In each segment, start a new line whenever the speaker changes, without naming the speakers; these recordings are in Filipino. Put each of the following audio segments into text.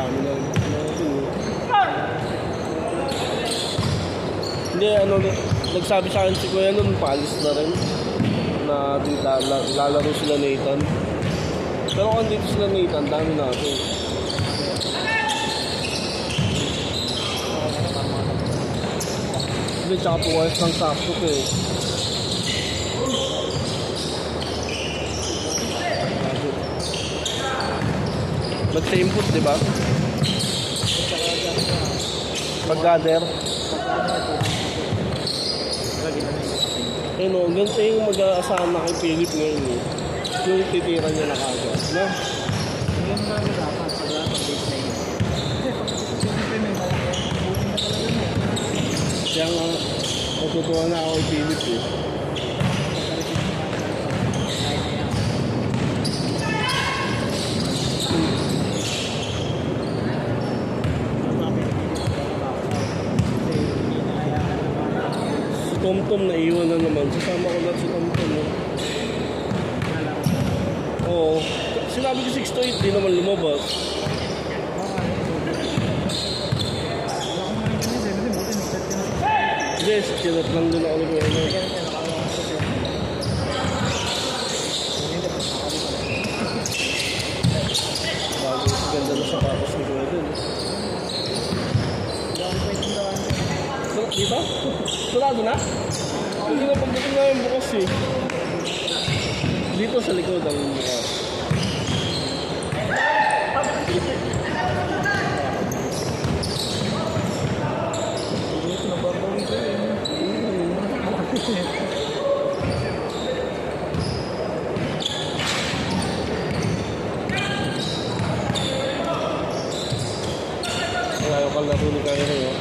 dami na. Hindi, ano, nagsabi sa akin si Kuya nun, paalis na rin. Na lalaro sila Nathan. Pero kung dito sila Nathan, dami natin. Hindi, tsaka puwayas ng sakto ko eh. Mag-input, di ba? Pag-gather. Eh no, ganito yung mag-aasahan na kay Philip ngayon eh. Yung titira niya na kagad, no?
Ngayon na dapat sa pag-base na yun. Kasi siyempre may malaki. Buti na talaga na.
Kaya nga, matutuwa na ako kay Philip eh. Si Tomtom na iwan na naman. Sasama ko na si Tomtom eh. Oo. Sinabi ko 6 to 8, di naman lumabas. Hindi, sinat lang din ako ni Kuya Noy. Bago, ganda na sapatos ni Kuya dun. Dito? Surado na? Hindi na pagdating na yung bukas eh. Dito sa likod ang bukas. Ayaw ka laro ni Kaya rin eh.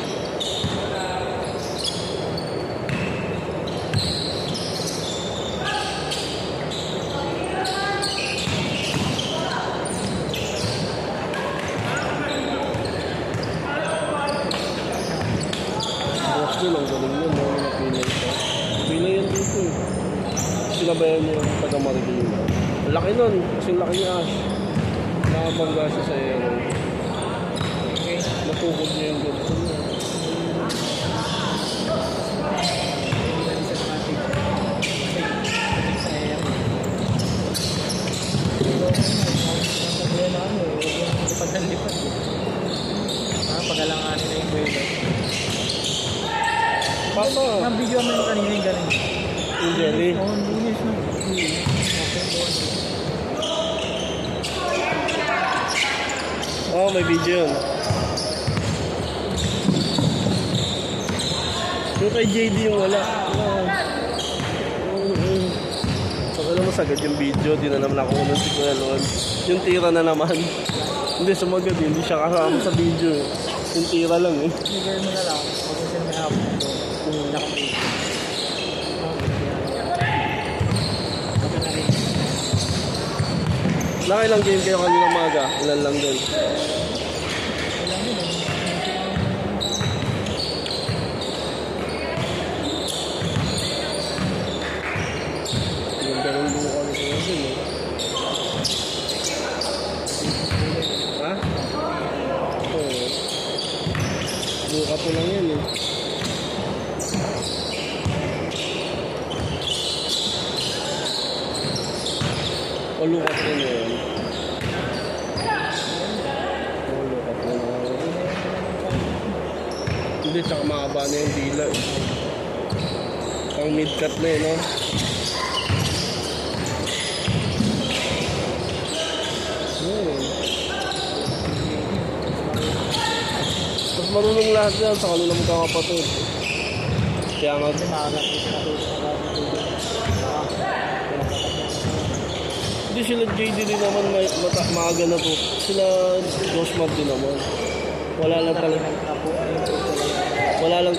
Ang galing yun, mga Pinay siya. Pinay yan dito eh. Sinabayan niya yung taga-Marikina. Ang laki nun, kasing laki niya Ash. Nakabangga siya sa aero. Okay. Natukod niya yung gulto niya.
Pagdalipat eh. Pagalanganin na yung buwelo.
Papa!
Nabigyan mo yung kanina yung galing.
Yung jelly?
Oo, linis na.
Oo, may video yun. Yung kay JD yung wala. Saka naman sagad yung video, di na naman ako unang si Kuya Lon. Yung tira na naman. Hindi, sumagad hindi siya kasama sa video. Yung tira lang eh.
Trigger mo na lang. Mag-send may hapon ito. Nakapay.
Nakailang game kayo kanina umaga? Ilan lang din? Ganda ng buka ni Kuya din eh. Ha? Oo. Buka po lang yan eh. Palukat na yun. Palukat na yun. Hindi, tsaka mahaba na yung dila eh. Pang mid-cut na yun, no? Mas marunong lahat yan sa kanila magkakapatid. Kaya nga, hindi sila JD din naman maaga na po. Sila Josmar din naman. Wala lang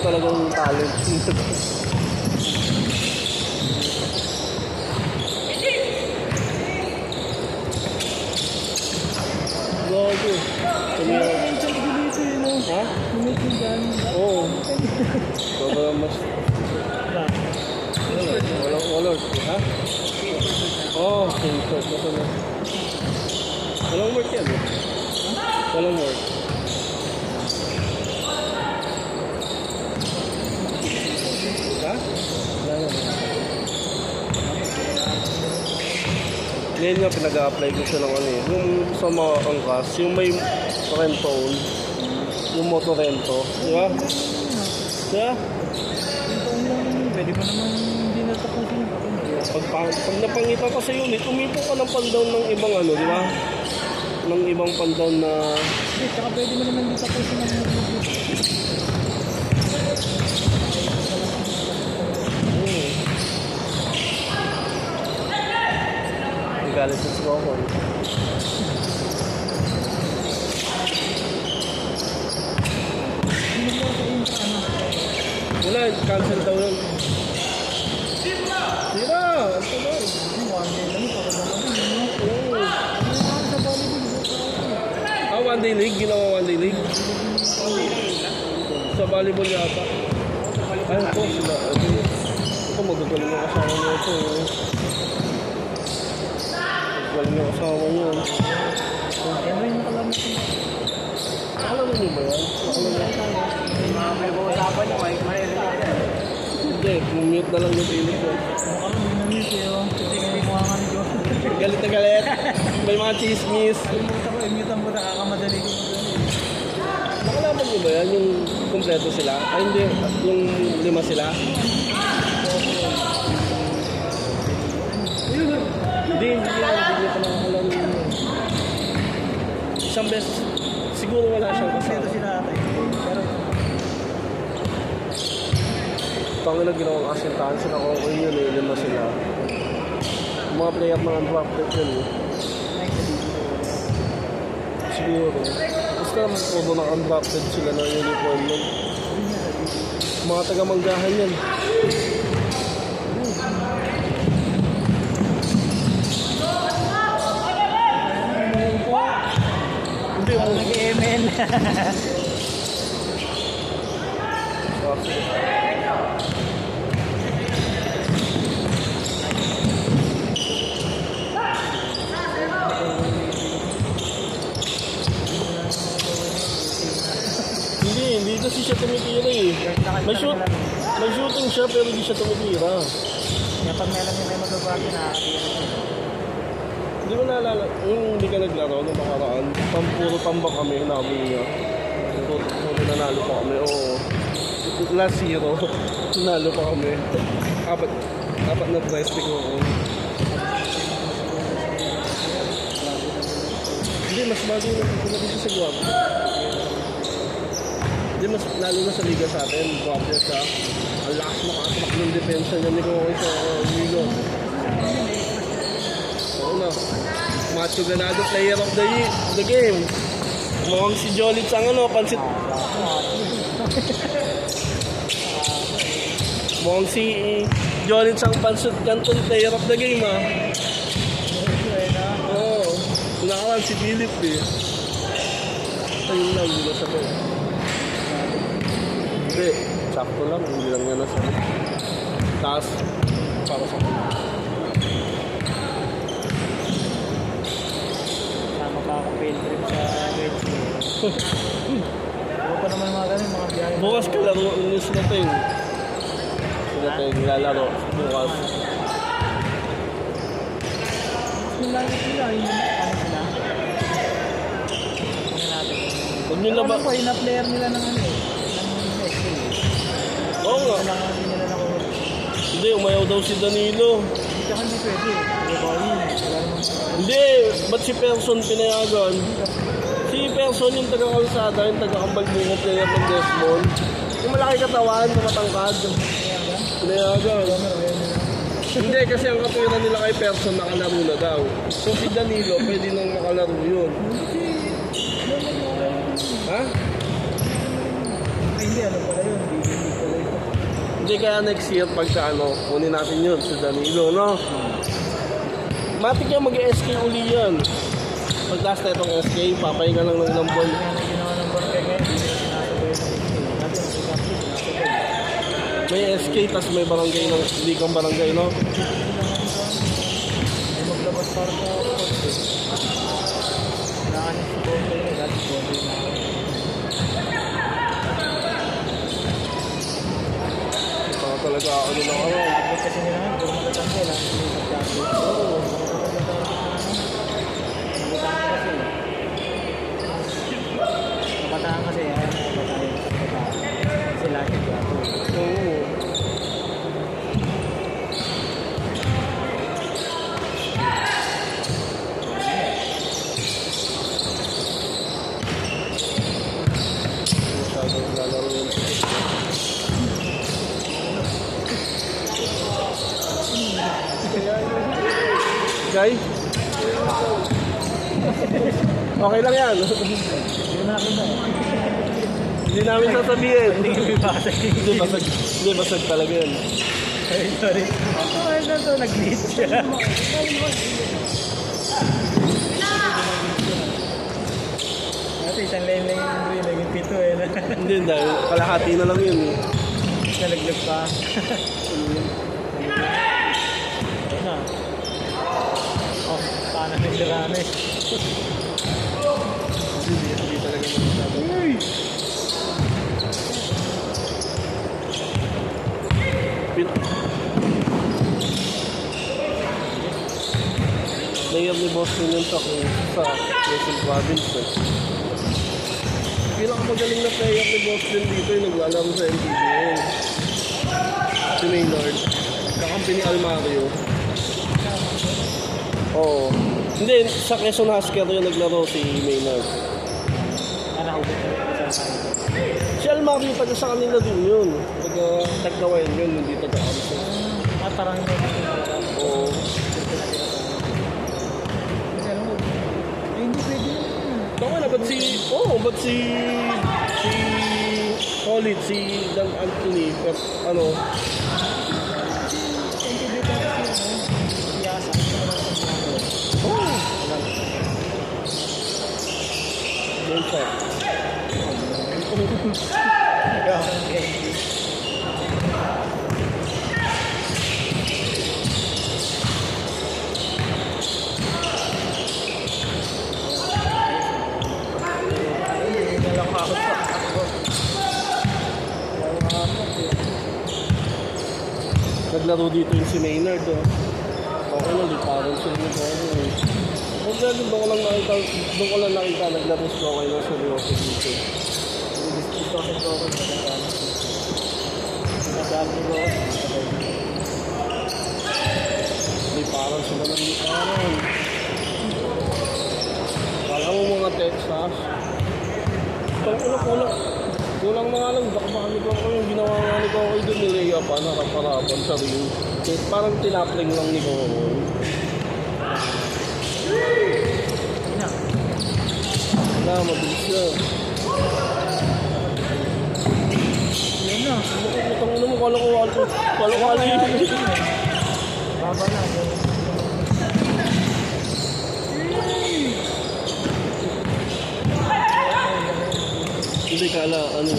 talagang talent. Gago. Ha? Oo. Sobrang mas... Walang ha? Oo, screenshot. Walang work yan eh. Walang work. Ngayon nga, pinag-a-apply ko siya ng ano eh. Yung sa mga angkas, yung may rentone, yung motorento. Di ba? Di ba?
Yung taon lang yun, pwede mo naman hindi natapusin yung kapag
Pag napangitan ka sa unit, umipo ka ng pandown ng ibang ano, di ba? Ng ibang pandown na...
Hindi, tsaka pwede mo naman hindi tapusin ang
Galit sa soko. Wala, cancel daw yun. Tira! Ito daw. Oo. Ah, one day league? Ginawa one day league? Sa volleyball yata. Ay, ito sila. Ito, magagaling yung kasama niya ito. Magagaling yung kasama niya. Alam niyo ba yan?
May pag-usapan nyo, may marinig ka dyan.
Hindi, mute na lang yung pilit ko.
Mukhang hindi na miss eh, oh. Kasi hindi mo nga nyo.
Galit na galit. May mga chismis.
Pumunta ko, i-mute mo, nakakamadali ko.
Nakalaman niyo ba yan? Yung kompleto sila? Ay hindi, yung 5 sila? Hindi yan. Hindi niya pa nakakalam yun. Isang beses, siguro wala siyang
Ito
kasama.
sila ate. Pero,
Tangin na ginawang asintahan sila ko yun eh, 5 sila. Mga player mga undrafted yun eh. Siguro. Basta naman po na undrafted sila na uniform nun. Mga taga-manggahan yan. Hindi mo.
nag-ML.
Hindi kasi siya tumitira eh. May shooting siya pero hindi siya tumitira.
Kaya pag may alam nyo may magagawa,
Hindi mo naalala, yung hindi ka naglaro nung nakaraan, puro tambak kami, namin niya. Puro nanalo pa kami, oo. Last zero, nanalo pa kami. Apat na prize pick ako. Hindi, mas bago yung nagpapula dito sa Guam. Hindi, mas lalo na sa liga sa atin, Guapia siya. Ang lakas makatrack ng depensa niya ni Kokoy sa liga. Oo na. Macho Ganado, player of the game. Mukhang si Jolitz ang ano, pansit. Mukhang si Jolitz ang pansit Canton, player of the game ah. Oo. Nakawan si Philip eh. Ayun lang, hindi na sabi. Hindi, sakto lang, hindi lang niya nasabi. Taas, para sa akin.
Sama pa ako field trip sa Red Sea. Ano pa naman mga ganun, mga biyahe.
Bukas ka laro ni Slating. Slating, lalaro. Bukas.
Nilagay sila, yung ano sila. Ano natin.
Huwag nyo na ba?
Alam ko, ina-player nila ng ano eh. Ng SK.
Oo nga.
Kailangan din nila na kumot.
Hindi, umayaw daw si Danilo.
Tsaka hindi pwede. Hindi ko yun. Wala naman.
Hindi, ba't si Person pinayagan? Si Person yung taga-kalsada, yung taga-kambalbungo player ng Desmond. Yung malaki katawan, na matangkad. Pinayagan. Hindi, kasi ang katwiran nila kay Person nakalaro na daw. So si Danilo, pwede nang makalaro yun. Ha?
Ay, hindi. Ano pala yun? Hindi pala yun.
Hindi kaya next year pagka ano, kunin natin yun si Danilo, no? Matik yan mag-SK uli yan. Pagtas na itong SK, papahinga lang ng lambol.
Kaya na ginawa ng barangay ngayon, hindi nila sinasabay ng SK. Dati ang sinasabay, sinasabay.
May SK, tas may barangay ng ligang barangay, no?
Ay maglabas para sa court. Kailangan yung bote na dati bote na ako.
Saka talaga ano lang ako.
Bakit kasi nila nga, puro magkatanggal lang. Hindi sa champion. Oo, magkatanggal.
Guy? Okay lang yan.
Hindi na ako na.
Hindi namin sasabihin.
Hindi kami basag.
Hindi, basag talaga yan.
Sorry. Ano na to? Nag-glitch siya. Ito, isang lane lang yung green. Naging pito eh.
Hindi, dahil kalahati na lang yun.
Nalaglag pa. Ayun na. Oh, paano nagdarami?
Hindi talaga masasabi.
Uy!
Player ni Boston yun sa Quezon Province. Pinakamagaling na player ni Boston dito yung naglalaro sa NCAA. Si Maynard. Kakampi ni Almario. Oo. Hindi, sa Quezon Husker yung naglaro si Maynard.
Ano, hubot na sa
Si Almario, taga sa kanila din yun. Taga-Tagkawayan yun, hindi taga-Amso.
parang hindi
Oo.
kasi alam mo, hindi pwede naman.
Tama na, ba't si Colin, si Dan Anthony, but ano,
Hindi pwede kasi siyasa.
yun siya. Naglaro dito yung si Maynard, oh. Okay lang, di parang sila nag-ano, eh. Kung gano'n, doon ko lang nakita, naglaro si okay lang seryoso dito.
Dito kasi ito ako nagkakano. Nagkakano ko.
Di parang sila nag-parang. Kala mo mga Texas. Kulang na nga lang, bakit ko yung ginawa nga ni Kokoy doon, nilaya pa, nakaparapan sa ring. Parang tinapling lang ni Kokoy.
Ina.
Wala, mabilis na.
Yan na.
Itong ano mo, kala ko yun.
Baba na.
Hindi kala, ano.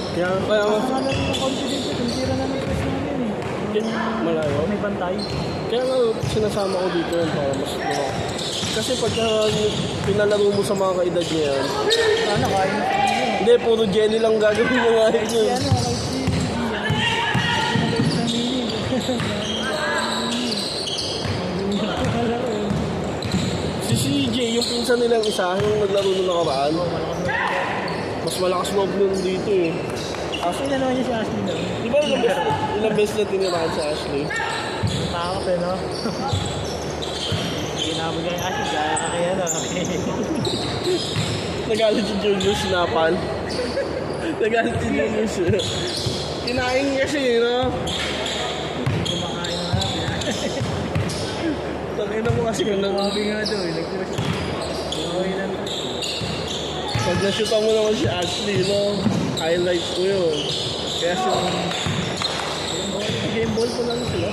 Kaya
Ang alam yung confidence ko, tira na may press namin eh.
malayo.
May bantay.
Kaya nga sinasama ko dito yan para mas kasi pagka pinalaro mo sa mga kaedad niya yan,
Sana kaya na kami yun.
hindi, puro jelly lang gagawin mo nga yun.
Si ano,
Si CJ, yung pinsan nilang isa, yung naglaro nung nakaraan, mas malakas loob nun dito eh.
Kasi na naman niya si Ashley na.
Di ba ilang beses na tinirahan sa Ashley?
Takot eh, no? Ginabog niya yung Ashley, gaya ka kaya na.
Nagalit si Julius Napan. Nagalit si Julius. Kinain niya siya, no?
Kumakain na natin.
Tangina mo kasi kung
Nakabi nga daw eh, nag-push. Okay lang.
pag nashoota mo naman si Ashley, no? Highlight ko yun. Kaya siya, game ball pa lang sila.